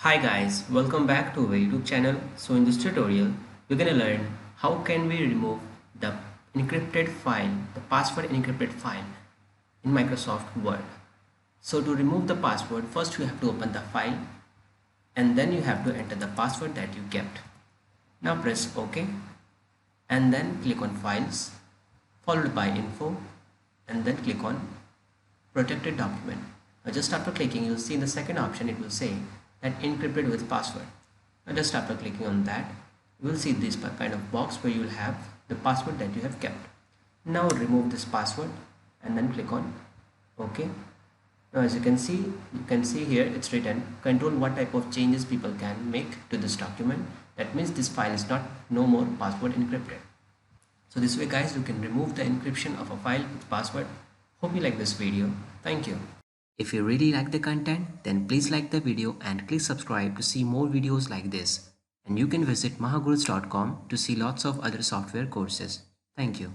Hi guys, welcome back to our YouTube channel. So in this tutorial, we're going to learn how can we remove the encrypted file, the password encrypted file in Microsoft Word. So to remove the password, first you have to open the file and then you have to enter the password that you kept. Now press OK and then click on Files followed by Info and then click on Protected document. Now just after clicking, you'll see in the second option it will say that encrypted with password. Now just after clicking on that, you will see this kind of box where you will have the password that you have kept. Now remove this password and then click on OK. Now as you can see here it's written control what type of changes people can make to this document. That means this file is not no more password encrypted. So this way guys, you can remove the encryption of a file with password. Hope you like this video. Thank you. If you really like the content, then please like the video and click subscribe to see more videos like this. And you can visit mahagurus.com to see lots of other software courses. Thank you.